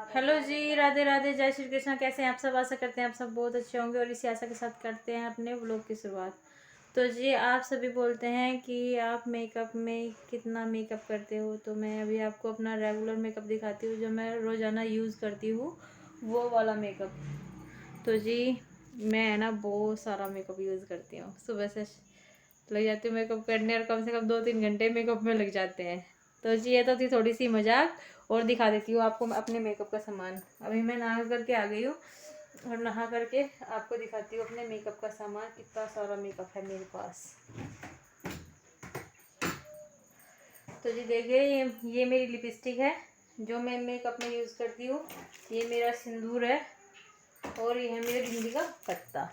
Hello जी, राधे राधे, जय श्री कृष्णा। कैसे हैं आप सब? आशा करते हैं आप सब बहुत अच्छे होंगे और इसी आशा के साथ करते हैं अपने व्लॉग की शुरुआत। तो जी, आप सभी बोलते हैं कि आप मेकअप में कितना मेकअप करते हो, तो मैं अभी आपको अपना रेगुलर मेकअप दिखाती हूँ जो मैं रोज़ाना यूज़ करती हूँ, वो वाला मेकअप। तो जी, मैं है ना बहुत सारा मेकअप यूज़ करती हूँ। सुबह से लग जाती हूँ मेकअप करने और कम से कम 2-3 घंटे मेकअप में लग जाते हैं। तो जी, ये तो थी थोड़ी सी मजाक। और दिखा देती हूँ आपको अपने मेकअप का सामान। अभी मैं नहा करके आ गई हूँ और नहा करके आपको दिखाती हूँ अपने मेकअप का सामान। कितना सारा मेकअप है मेरे पास। तो जी देखिए, ये मेरी लिपस्टिक है जो मैं मेकअप में यूज़ करती हूँ। ये मेरा सिंदूर है और ये है मेरे बिंदी का पत्ता।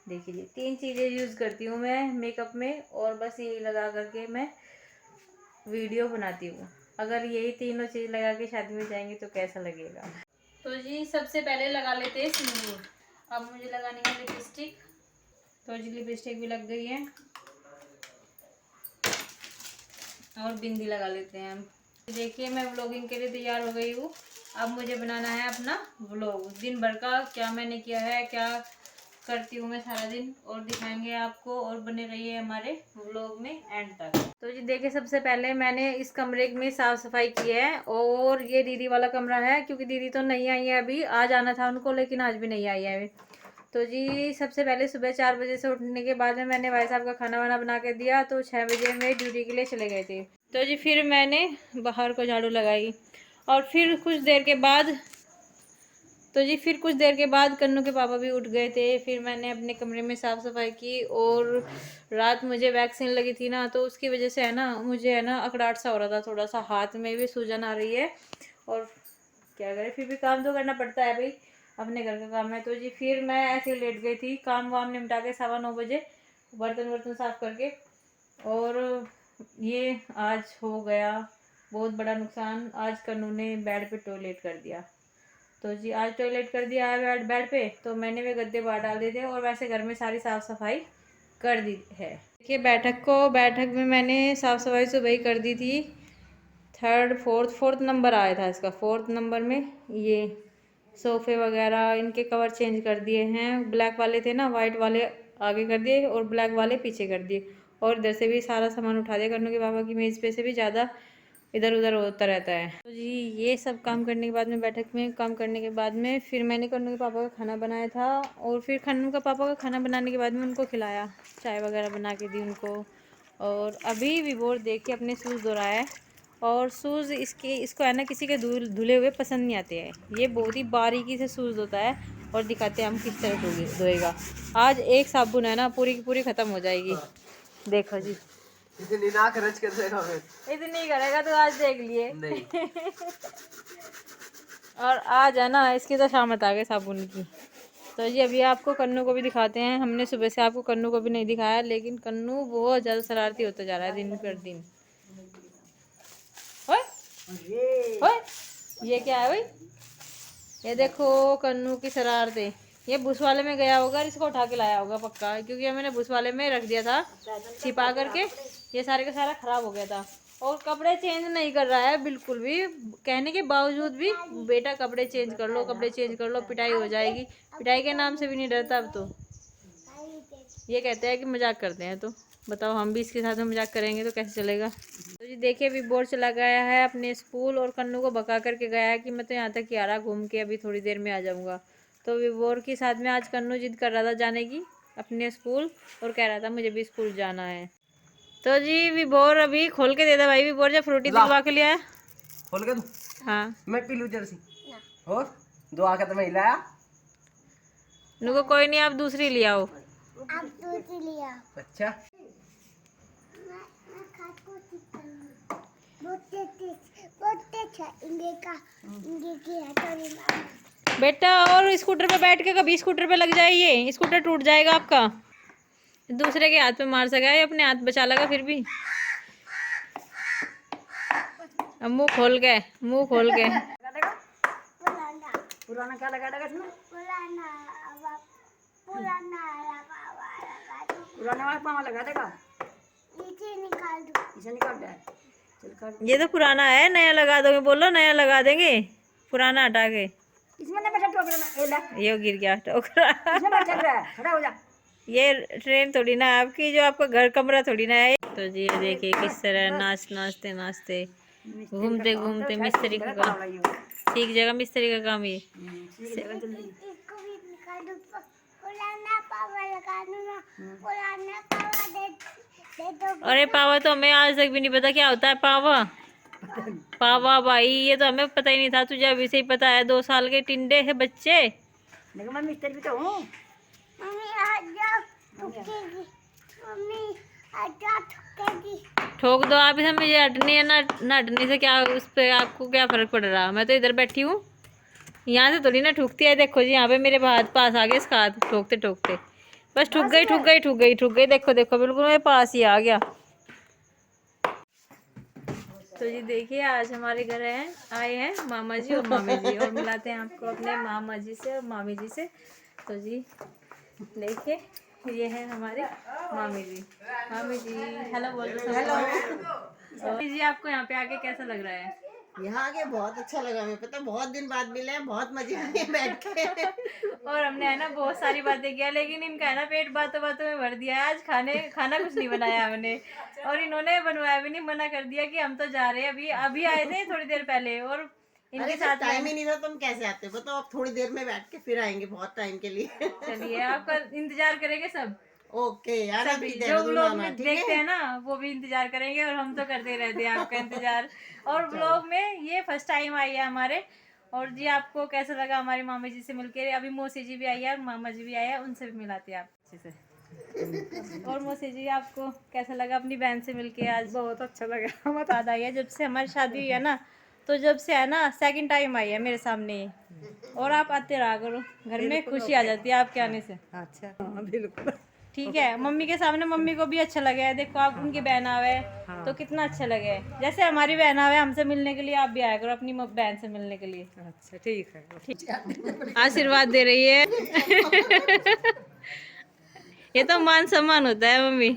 देखिए, 3 चीज़ें यूज़ करती हूँ मैं मेकअप में और बस यही लगा करके मैं वीडियो बनाती हूँ। अगर यही तीनों चीज़ लगा के शादी में जाएंगे तो कैसा लगेगा। तो जी, सबसे पहले लगा लेते हैं सिंदूर। अब मुझे लगानी है लिपस्टिक। तो जी, लिपस्टिक भी लग गई है और बिंदी लगा लेते हैं हम। देखिए, मैं व्लॉगिंग के लिए तैयार हो गई हूँ। अब मुझे बनाना है अपना व्लॉग, दिन भर का क्या मैंने किया है, क्या करती हूँ मैं सारा दिन, और दिखाएंगे आपको। और बने रहिए हमारे व्लॉग में एंड तक। तो जी देखिए, सबसे पहले मैंने इस कमरे में साफ सफाई की है और ये दीदी वाला कमरा है क्योंकि दीदी तो नहीं आई है अभी। आज आना था उनको लेकिन आज भी नहीं आई है अभी। तो जी, सबसे पहले सुबह 4 बजे से उठने के बाद में मैंने भाई साहब का खाना वाना बना के दिया तो 6 बजे में ड्यूटी के लिए चले गए थे। तो जी, फिर मैंने बाहर को झाड़ू लगाई और फिर कुछ देर के बाद कन्नू के पापा भी उठ गए थे। फिर मैंने अपने कमरे में साफ़ सफाई की और रात मुझे वैक्सीन लगी थी ना, तो उसकी वजह से है ना मुझे है ना अकड़ाहट सा हो रहा था, थोड़ा सा हाथ में भी सूजन आ रही है। और क्या करें, फिर भी काम तो करना पड़ता है भाई, अपने घर का काम है। तो जी, फिर मैं ऐसे लेट गई थी काम वाम निपटा के 9:15 बजे, बर्तन वर्तन साफ़ करके। और ये आज हो गया बहुत बड़ा नुकसान। आज कन्नू ने बेड पे टॉयलेट कर दिया। तो जी, आज टॉयलेट कर दिया है बेड पे, तो मैंने वे गद्दे बाहर डाल दिए थे और वैसे घर में सारी साफ़ सफाई कर दी है। देखिए, बैठक में मैंने साफ़ सफाई सुबह ही कर दी थी। फोर्थ नंबर आया था इसका। 4th नंबर में ये सोफ़े वगैरह इनके कवर चेंज कर दिए हैं। ब्लैक वाले थे ना, वाइट वाले आगे कर दिए और ब्लैक वाले पीछे कर दिए। और इधर से भी सारा सामान उठा दिया। कन्नू के पापा की मेज़ पे से भी ज़्यादा इधर उधर होता रहता है। तो जी, ये सब काम करने के बाद में, बैठक में काम करने के बाद में, फिर मैंने कन्नू के पापा का खाना बनाया था। और फिर कन्नू का पापा का खाना बनाने के बाद में उनको खिलाया, चाय वगैरह बना के दी उनको। और अभी विभोर देख के अपने शूज़ धोराया है। और शूज़ इसको है ना किसी के धुले हुए पसंद नहीं आते हैं। ये बहुत ही बारीकी से शूज़ धोता है और दिखाते हैं हम किस तरह धोएगा। आज एक साबुन है ना पूरी की पूरी ख़त्म हो जाएगी। देखो जी, इतनी ना खर्च कर देगा फिर। इतनी करेगा तो आज देख लिए। नहीं। और आज है ना इसकी तो शामत आ गई साबुन की। तो जी, अभी आपको कन्नू को भी दिखाते हैं। हमने सुबह से आपको कन्नू को भी नहीं दिखाया, लेकिन कन्नू बहुत ज़्यादा शरारती होता जा रहा है दिन पर दिन। ओए ओए, ये क्या है भाई? ये देखो कन्नू की शरारतें। ये भूस वाले में गया होगा और इसको उठा के लाया होगा पक्का, क्योंकि मैंने भूस वाले में रख दिया था छिपा करके। ये सारे का सारा खराब हो गया था। और कपड़े चेंज नहीं कर रहा है बिल्कुल भी, कहने के बावजूद भी। बेटा कपड़े चेंज कर लो, कपड़े चेंज कर लो, पिटाई हो जाएगी। पिटाई के नाम से भी नहीं डरता अब तो। ये कहते हैं कि मजाक करते हैं, तो बताओ हम भी इसके साथ में मजाक करेंगे तो कैसे चलेगा। तो जी देखिए, अभी बोर चला गया है अपने स्कूल और कन्नू को भगा करके गया है कि मैं तो यहाँ तक ही आ रहा, घूम के अभी थोड़ी देर में आ जाऊँगा। तो विभोर के साथ में आज कन्नू जिद कर रहा था जाने की अपने स्कूल और कह रहा था मुझे भी स्कूल जाना है। तो जी, विभोर अभी खोल के दे दे भाई। विभोर, जब फ्रूटी दिलवा के लिया है। खोल के दूं? हाँ, मैं पी लूं जर्सी और दो आके तो मैं हिलाया। नुको कोई नहीं, आप दूसरी ले आओ। आप दूसरी लिया। अच्छा, मैं खाट को ठीक करूंगी। बहुत तेज है इंगे की हथौड़ी मारना। बेटा, और स्कूटर पे बैठ के कभी स्कूटर पे लग जाए, ये स्कूटर टूट जाएगा आपका। दूसरे के हाथ पे मार सका है, अपने हाथ बचा लगा फिर भी। अब मुंह खोल के, मुंह खोल के। पुराना पुराना क्या लगा देगा इसमें? पुराना अब पुराना लगा दो। पुराने वाला पावा लगा देगा। इसे निकाल दो। इसे निकाल दे। चल कर। ये तो पुराना है, नया लगा दोगे? बोलो नया लगा देंगे। पुराना हटा के। इसमें ना बैठा टोकरा में, ये ले, ये गिर गया टोकरा। इसमें बैठ चल रहा है, खड़ा हो जा। ये ट्रेन थोड़ी ना है आपकी, जो आपका घर कमरा थोड़ी ना है। तो जी ये देखिए किस तरह नाचते नाचते घूमते घूमते मिस्त्री का काम, ठीक जगह मिस्त्री का काम ये। इसको भी निकाल दो, पुराना पावा लगा दो ना, पुराना पावा दे दो। अरे पावा तो हमें आज तक भी नहीं पता क्या होता है पावा। पावा भाई ये तो हमें पता ही नहीं था, तुझे अभी से ही पता है। 2 साल के टिंडे है बच्चे। देखो मैं मिस्त्री भी तो हूँ। मम्मी आ जाओ, ठुकेगी। मम्मी आ जाओ, ठुकेगी। ठोक दो आप, इसमें मुझे हटने या ना हटने से क्या, उस पे आपको क्या फर्क पड़ रहा। मैं तो इधर बैठी हूँ, यहाँ से थोड़ी ना ठुकती है। देखो जी यहाँ पे मेरे हाथ पास आ गए इसका हाथ ठोकते ठोकते, बस ठुक गई ठुक गई ठुक गई ठुक गई। देखो देखो बिल्कुल मेरे पास ही आ गया। तो जी देखिए आज हमारे घर आए हैं मामा जी और मामी जी, और मिलाते हैं आपको अपने मामा जी से और मामी जी से। तो जी देखिए ये है हमारे मामी जी। मामी जी हेलो बोल दो। हेलो मामी जी, आपको यहाँ पे आके कैसा लग रहा है? यहाँ आके बहुत अच्छा लगा। हमें पता बहुत दिन बाद मिले हैं, बहुत मजे आए बैठ के। और हमने है ना बहुत सारी बातें किया, लेकिन इनका है ना पेट बातों बातों में भर दिया है। आज खाना कुछ नहीं बनाया हमने, और इन्होंने बनवाया भी नहीं, मना कर दिया कि हम तो जा रहे हैं। अभी अभी आए थे थोड़ी देर पहले, और इनके अरे साथ टाइम ही नहीं था, तुम कैसे आते? बताओ, अब थोड़ी देर में बैठ के फिर आएंगे, बहुत टाइम के लिए। चलिए आपका इंतजार करेंगे सब। ओके यार, सभी अभी जो देहरादून व्लॉग आना, में ठीक देखते है? हैं ना वो भी इंतजार करेंगे, और हम तो करते रहते हैं आपका इंतजार। और व्लॉग में ये फर्स्ट टाइम आई है हमारे। और जी आपको कैसा लगा हमारी मामा जी से मिलके? अभी मौसी जी भी आई है, मामा जी भी आए हैं, उनसे भी मिलाते हैं आप अच्छे से। और मौसी जी आपको कैसा लगा अपनी बहन से मिलके आज? बहुत अच्छा लगा। याद आई है जब से हमारी शादी हुई है ना, तो जब से है ना सेकंड टाइम आई है मेरे सामने ये। और आप आते रहा करो, घर में खुशी आ जाती है आपके आने से। अच्छा हाँ बिल्कुल। ठीक है, मम्मी के सामने मम्मी को भी अच्छा लगे है। देखो आप उनकी बहन आवे तो कितना अच्छा लगे है। जैसे हमारी बहन आवे हमसे मिलने के लिए, आप भी आया करो अपनी बहन से मिलने के लिए। अच्छा ठीक है। आशीर्वाद दे रही है। ये तो मान सम्मान होता है मम्मी।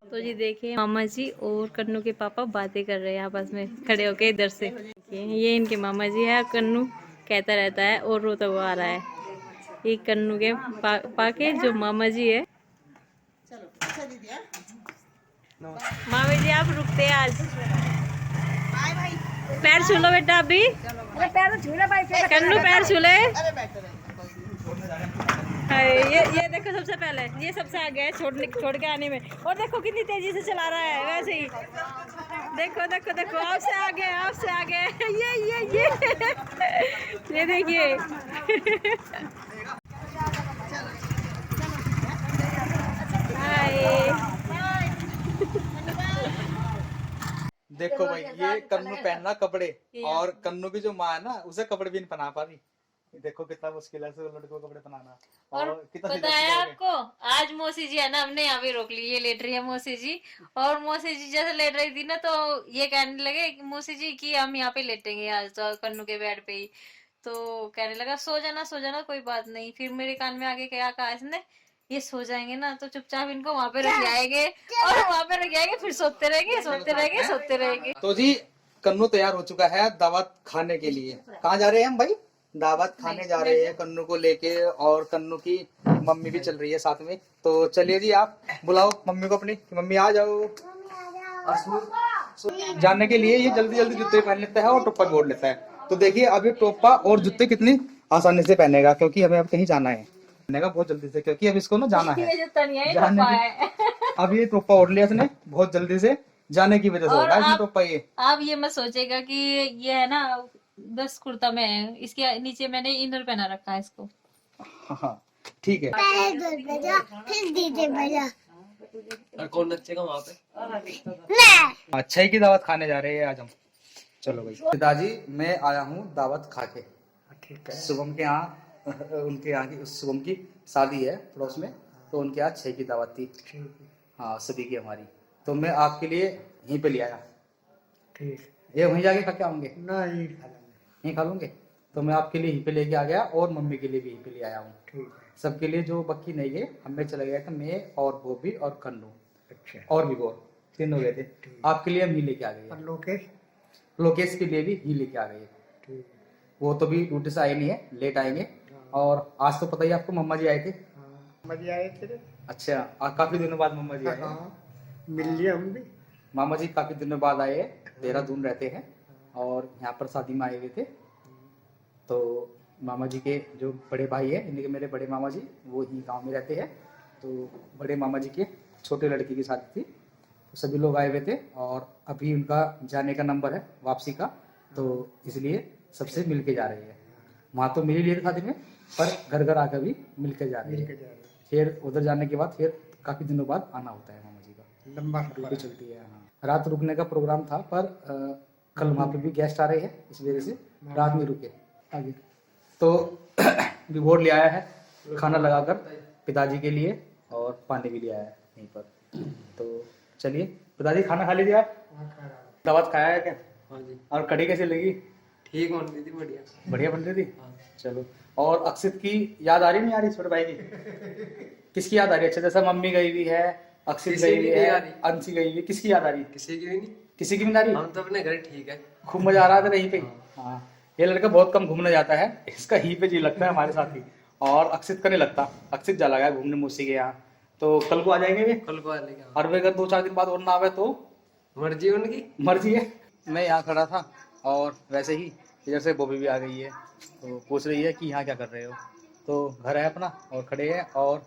तो जी देखिए मामा जी और कन्नू के पापा बातें कर रहे हैं आपस में खड़े होके इधर से। ये इनके मामा जी है, कन्नू कहता रहता है और रोता हुआ आ रहा है। ये कन्नू के पापा के जो मामा जी है। चलो अच्छा दीदी। मामी जी आप रुकते हैं आज? बाय भाई। पैर छू लो बेटा अभी। अरे पैर झूला भाई, कन्नू पैर छू ले। अरे बैठो ये देखो सबसे पहले ये सबसे आगे है छोड़ के आने में। और देखो कितनी तेजी से चला रहा है, वैसे ही देखो देखो देखो आपसे आगे ये देखिए। देखो भाई ये कन्नू पहनना कपड़े, और कन्नू की जो माँ है ना उसे कपड़े भी नहीं पहना पा रही। देखो कितना मुश्किल है लड़कों को कपड़े पहनाना। और कितना पता है आपको आज मौसी जी है ना, हमने यहाँ पे रोक ली, ये लेट रही है मौसी जी। और मौसी जी जैसे लेट रही थी ना, तो ये कहने लगे मौसी जी कि हम यहाँ पे लेटेंगे आज तो कन्नू के बेड पे ही। तो कहने लगा सो जाना कोई बात नहीं। फिर मेरे कान में आगे क्या कहा इसने, ये सो जाएंगे ना तो चुपचाप इनको वहां पे रख आएंगे, और वहां पे रख आएंगे, फिर सोते रहेंगे। तो जी कन्नू तैयार हो चुका है दावत खाने के लिए। कहाँ जा रहे हैं हम भाई? दावत खाने जा रहे हैं कन्नू को लेके, और कन्नू की मम्मी भी चल रही है साथ में। तो चलिए जी आप बुलाओ मम्मी को अपनी, मम्मी आ जाओ। जाने के लिए ये जल्दी जल्दी जूते पहन लेता है और टोपा भी ओढ़ लेता है। तो देखिए अब ये टोपा और जूते कितनी आसानी से पहनेगा, क्योंकि हमें अब कहीं जाना है। पहनेगा बहुत जल्दी से, क्योंकि अब इसको ना जाना है। अब ये टोपा ओढ़ लिया इसने बहुत जल्दी से, जाने की वजह से होगा इसमें टोपा ये। आप ये मत सोचेगा कि ये है ना बस कुर्ता में है, इसके नीचे मैंने इनर पहना रखा है इसको। हाँ ठीक है। फिर दीजिए भैया। कौन नचेगा वहाँ पे? अच्छा की दावत खाने जा रहे हैं आज हम। चलो भाई पिताजी मैं आया हूँ दावत खा के। शुभम के यहाँ उनके यहाँ की शुभम की शादी है पड़ोस में, तो उनके यहाँ 6 की दावत थी। हाँ सभी की हमारी, तो मैं आपके लिए यहीं पे ले आया। ठीक ये वहीं जाके खा के आऊंगे? नहीं यहीं खा लूंगे। तो मैं आपके लिए यहीं पे लेके आ गया, और मम्मी के लिए भी यहीं पे ले आया हूँ। ठीक सबके लिए जो बक्की नहीं है, हमें चले गए थे मैं और बोबी और कन्नू, अच्छा। और भी गौर, 3 हो गए थे। आपके लिए हम ही लेके आ गए। और लोकेश लोकेश के लिए भी ही लेके आ गए। ठीक वो तो भी ड्यूटी से आए नहीं है, लेट आएंगे। और आज तो पता ही आपको मम्मा जी आए थे। मजे आए थे। अच्छा, काफी दिनों बाद मम्मा जी आए हैं। हाँ, मिल लिए हम भी। मामा जी काफी दिनों बाद आए हैं, देहरादून रहते हैं और यहाँ पर शादी में आए हुए थे। तो मामा जी के जो बड़े भाई है, इनके मेरे बड़े मामा जी, वो ही गांव में रहते हैं। तो बड़े मामा जी के छोटे लड़की की शादी थी, तो सभी लोग आए हुए थे और अभी उनका जाने का नंबर है वापसी का, तो इसलिए सबसे मिल के जा रहे हैं। वहाँ तो मिल ही लिए थे शादी में, पर घर घर आकर भी मिल के जा रहे हैं। फिर उधर जाने के बाद फिर काफी दिनों बाद आना होता है मामा जी का, लंबा ड्यूटी चलती है। हाँ, रात रुकने का प्रोग्राम था, पर कल वहाँ पे भी गेस्ट आ रहे हैं, इस वजह से रात में रुके आगे। तो विभोर ले आया है खाना लगाकर पिताजी के लिए, और पानी भी ले आया है यहीं पर। तो चलिए पिताजी, खाना खा लीजिए आप। दावत खाया है क्या? हाँ जी, और कड़ी कैसी लगी? ठीक बन रही थी, बढ़िया। बढ़िया बन रही थी। चलो, और अक्षित की याद आ रही नहीं आ रही छोटे भाई की? किसकी याद आ रही है? अच्छा, जैसा मम्मी गई हुई है, अक्षित किसी गई की हुई नहीं है, आ रही। अंशी गई हुई है, किसकी याद आ रही है? किसी की भी नहीं, किसी की भी नहीं आ रही? हम तो अपने घर ठीक है। खूब मजा आ रहा था यहीं पे। हाँ, ये लड़का बहुत कम घूमने जाता है, इसका ही पे जी लगता है हमारे साथ ही। और अक्षित का नहीं लगता, अक्षित जा लगा है घूमने मौसी के यहाँ। तो कल को आ जाएंगे वे, कल को आ लेके और वे अगर 2-4 दिन बाद और ना आवे तो मर्जी उनकी। मर्जी है। मैं यहाँ खड़ा था और वैसे ही इधर से बॉबी भी आ गई है, तो पूछ रही है कि यहाँ क्या कर रहे हो। तो घर है अपना और खड़े हैं, और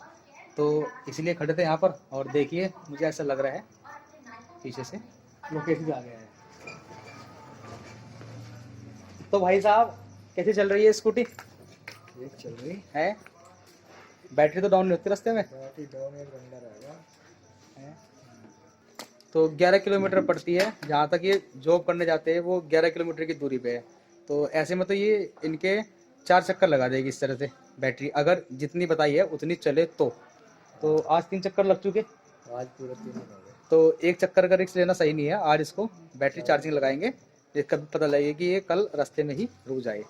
तो इसीलिए खड़े थे यहाँ पर। और देखिए, मुझे ऐसा लग रहा है पीछे से लोकेशन भी आ गया है। तो भाई साहब, कैसे चल रही है स्कूटी? ठीक चल रही है, बैटरी तो डाउन नहीं होती रास्ते में? बाकी डाउन एक घंटा रहेगा। है। तो 11 किलोमीटर पड़ती है, जहाँ तक ये जॉब करने जाते हैं वो 11 किलोमीटर की दूरी पे है। तो ऐसे में तो ये इनके 4 चक्कर लगा देगी इस तरह से बैटरी, अगर जितनी बताई है उतनी चले तो आज 3 चक्कर लग चुके, आज पूरा 3 दिन हो गए। तो 1 चक्कर का रिस्क लेना सही नहीं है। आज इसको बैटरी चार्जिंग लगाएंगे, ये कभी पता लगेगा कि ये कल रास्ते में ही रुक जाए।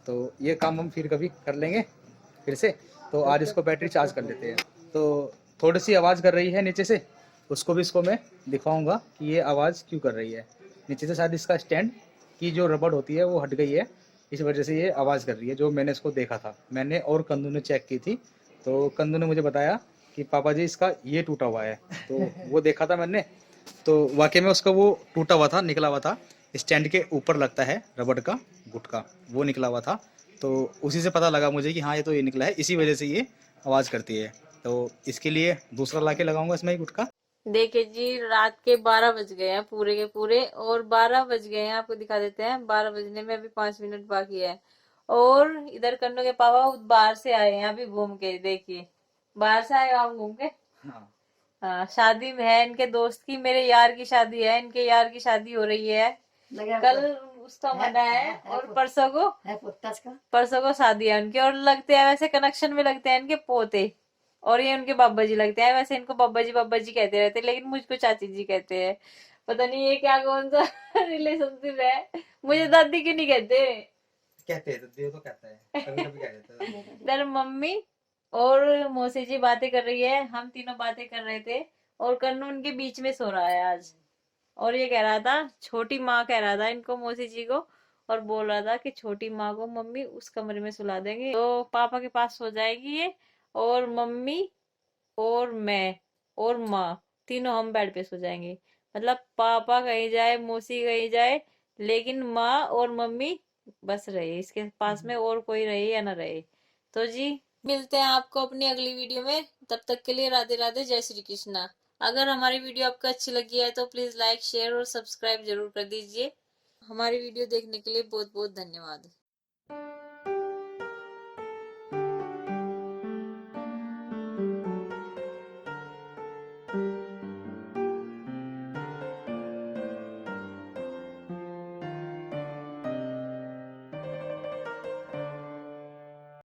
तो ये काम हम फिर कभी कर लेंगे फिर से। तो आज इसको बैटरी चार्ज कर लेते हैं। तो थोड़ी सी आवाज़ कर रही है नीचे से, उसको भी इसको मैं दिखाऊंगा कि ये आवाज़ क्यों कर रही है। नीचे से शायद इसका स्टैंड की जो रबड़ होती है वो हट गई है, इस वजह से ये आवाज़ कर रही है। जो मैंने इसको देखा था, मैंने और कंदू ने चेक की थी, तो कंदू ने मुझे बताया कि पापा जी इसका ये टूटा हुआ है। तो वो देखा था मैंने, तो वाकई में उसका वो टूटा हुआ था, निकला हुआ था। स्टैंड के ऊपर लगता है रबड़ का गुटका, वो निकला हुआ था। तो उसी से पता लगा मुझे कि हाँ, ये तो ये निकला है, इसी वजह से ये आवाज़ करती है। तो इसके लिए दूसरा ला के लगाऊंगा इसमें ही गुटका। देखिए जी, रात के 12 बज गए हैं पूरे के पूरे, और 12 बज गए हैं, आपको दिखा देते हैं। 12 बजने में अभी 5 मिनट बाकी है। और इधर कन्नू के पापा बाहर से आए हैं अभी घूम के। देखिए, बाहर से आए आप घूम के। हाँ, हाँ, शादी में है इनके दोस्त की, मेरे यार की शादी है, इनके यार की शादी हो रही है। कल उसका मना है और परसों को शादी है उनकी। और लगते हैं वैसे कनेक्शन में लगते हैं इनके पोते, और ये उनके बाबा जी लगते हैं। वैसे इनको बाबा जी कहते रहते हैं, लेकिन मुझको चाची जी कहते हैं। पता नहीं ये क्या कौन सा रिलेशनशिप है। मुझे दादी क्यों नहीं कहते? कहते हैं तो कहता है, कभी कभी कह देता है। इधर मम्मी और मौसी जी बातें कर रही है, हम तीनों बातें कर रहे थे, और कन्नू उनके बीच में सो रहा है आज। और ये कह रहा था, छोटी माँ कह रहा था इनको, मौसी जी को, और बोल रहा था कि छोटी माँ को मम्मी उस कमरे में सुला देंगे, तो पापा के पास सो जाएगी ये, और मम्मी और मैं और माँ तीनों हम बेड पे सो जाएंगे। मतलब पापा कहीं जाए, मौसी कहीं जाए, लेकिन माँ और मम्मी बस रहे इसके पास में, और कोई रहे या ना रहे। तो जी, मिलते हैं आपको अपनी अगली वीडियो में। तब तक के लिए राधे राधे, जय श्री कृष्णा। अगर हमारी वीडियो आपको अच्छी लगी है तो प्लीज लाइक, शेयर और सब्सक्राइब जरूर कर दीजिए। हमारी वीडियो देखने के लिए बहुत बहुत धन्यवाद।